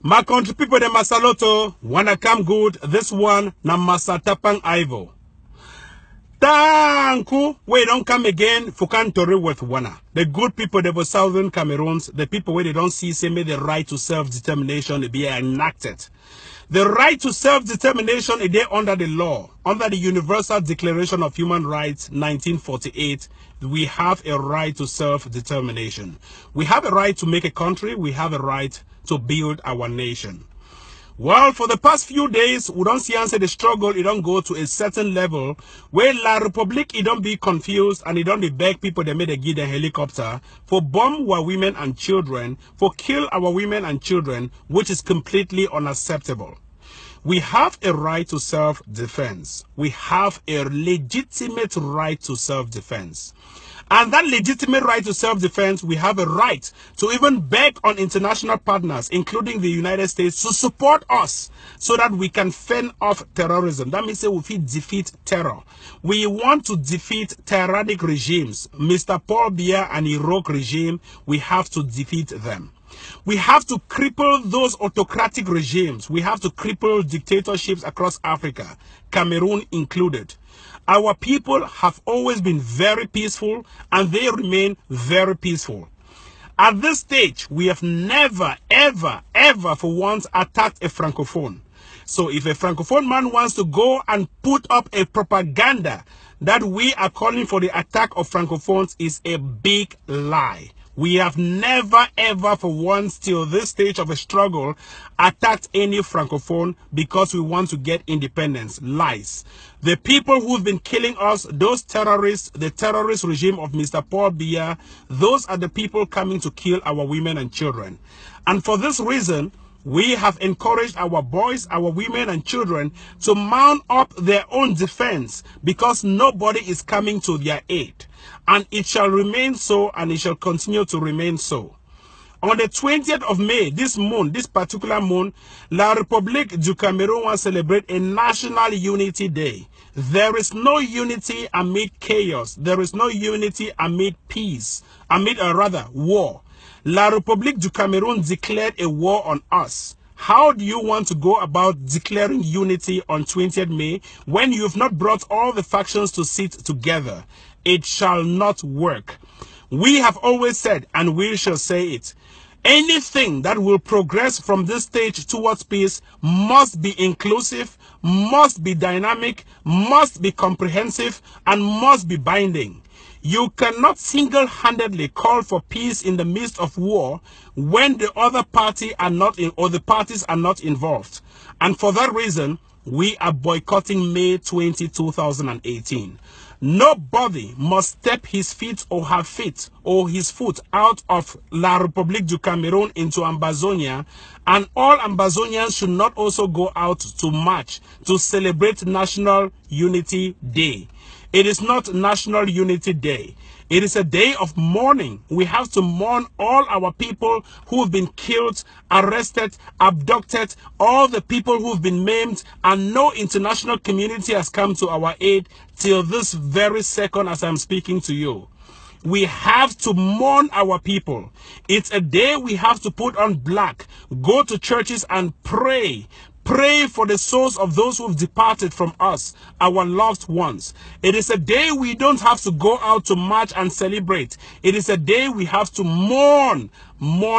My country people, the Masaloto, wanna come good. This one, na Masatapang Ivo. Tanku, we don't come again for Kantori with Wana. The good people, the Southern Cameroons, the people where they don't see, say, may the right to self-determination be enacted. The right to self-determination is there under the law, under the Universal Declaration of Human Rights, 1948. We have a right to self-determination. We have a right to make a country. We have a right to build our nation. Well, for the past few days, we don't see answer the struggle. It don't go to a certain level where La Republique, it don't be confused and it don't be beg people they made a give a helicopter for bomb our women and children, for kill our women and children, which is completely unacceptable. We have a right to self-defense. We have a legitimate right to self-defense. And that legitimate right to self-defense, we have a right to even beg on international partners, including the United States, to support us so that we can fend off terrorism. That means we will defeat terror. We want to defeat tyrannic regimes. Mr. Paul Biya and Iraq regime, we have to defeat them. We have to cripple those autocratic regimes. We have to cripple dictatorships across Africa, Cameroon included. Our people have always been very peaceful and they remain very peaceful. At this stage, we have never, ever, ever for once attacked a Francophone. So if a Francophone man wants to go and put up a propaganda that we are calling for the attack of Francophones is a big lie. We have never, ever for once till this stage of a struggle attacked any Francophone because we want to get independence. Lies. The people who've been killing us, those terrorists, the terrorist regime of Mr. Paul Biya, those are the people coming to kill our women and children. And for this reason, we have encouraged our boys, our women and children to mount up their own defense because nobody is coming to their aid. And it shall remain so, and it shall continue to remain so. On the 20th of May, this moon, this particular moon, La République du Cameroon will celebrate a National Unity Day. There is no unity amid chaos. There is no unity amid peace, amid war. La République du Cameroon declared a war on us. How do you want to go about declaring unity on 20th May when you have not brought all the factions to sit together? It shall not work. We have always said, and we shall say it, anything that will progress from this stage towards peace must be inclusive, must be dynamic, must be comprehensive, and must be binding. You cannot single-handedly call for peace in the midst of war when the other party are not in, or the parties are not involved. And for that reason, we are boycotting May 20, 2018. Nobody must step his feet or her feet or his foot out of La République du Cameroon into Ambazonia, and all Ambazonians should not also go out to march to celebrate National Unity Day. It is not National Unity Day. It is a day of mourning. We have to mourn all our people who have been killed, arrested, abducted, all the people who have been maimed, and no international community has come to our aid till this very second as I'm speaking to you. We have to mourn our people. It's a day we have to put on black, go to churches and pray. Pray for the souls of those who have departed from us, our loved ones. It is a day we don't have to go out to march and celebrate. It is a day we have to mourn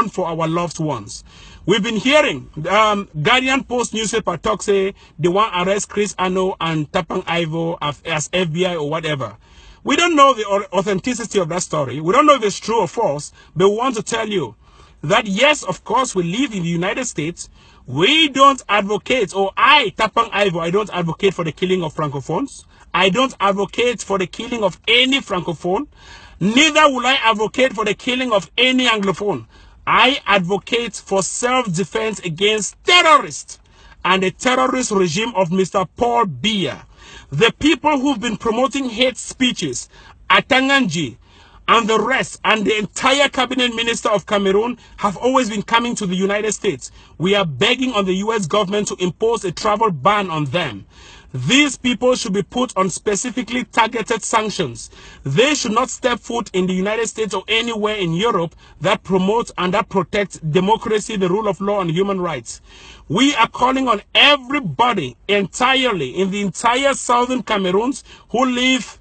for our loved ones. We've been hearing Guardian Post newspaper talk say they want to arrest Chris Ano and Tapang Ivo as FBI or whatever. We don't know the authenticity of that story. We don't know if it's true or false, but we want to tell you that yes, of course, we live in the United States. We don't advocate, or I, Tapang Ivo, I don't advocate for the killing of Francophones. I don't advocate for the killing of any Francophone. Neither will I advocate for the killing of any Anglophone. I advocate for self-defense against terrorists and the terrorist regime of Mr. Paul Biya. The people who've been promoting hate speeches, Atanganji, and the rest, and the entire cabinet minister of Cameroon have always been coming to the United States. We are begging on the US government to impose a travel ban on them. These people should be put on specifically targeted sanctions. They should not step foot in the United States or anywhere in Europe that promotes and that protects democracy, the rule of law, and human rights. We are calling on everybody entirely in the entire southern Cameroons who live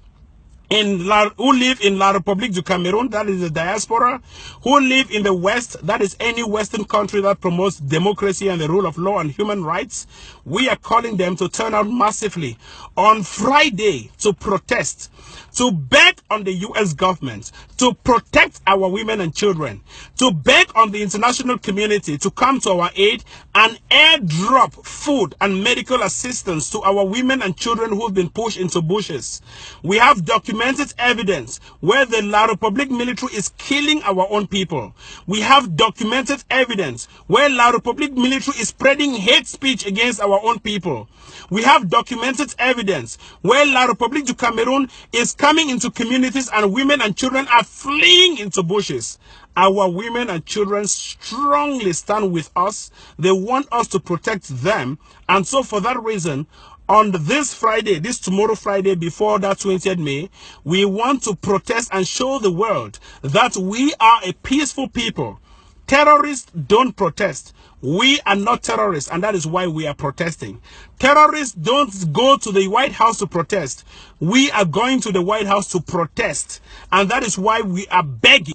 in La République du Cameroon, that is the diaspora, who live in the West, that is any Western country that promotes democracy and the rule of law and human rights. We are calling them to turn out massively on Friday to protest, to beg on the U.S. government to protect our women and children, to beg on the international community to come to our aid and airdrop food and medical assistance to our women and children who have been pushed into bushes. We have documented evidence where the La République military is killing our own people. We have documented evidence where La République military is spreading hate speech against our own people. We have documented evidence where La République du Cameroon is coming into communities and women and children are fleeing into bushes. Our women and children strongly stand with us. They want us to protect them. And so for that reason, on this Friday, this tomorrow Friday before that 20th May, we want to protest and show the world that we are a peaceful people. Terrorists don't protest. We are not terrorists, and that is why we are protesting. Terrorists don't go to the White House to protest. We are going to the White House to protest, and that is why we are begging.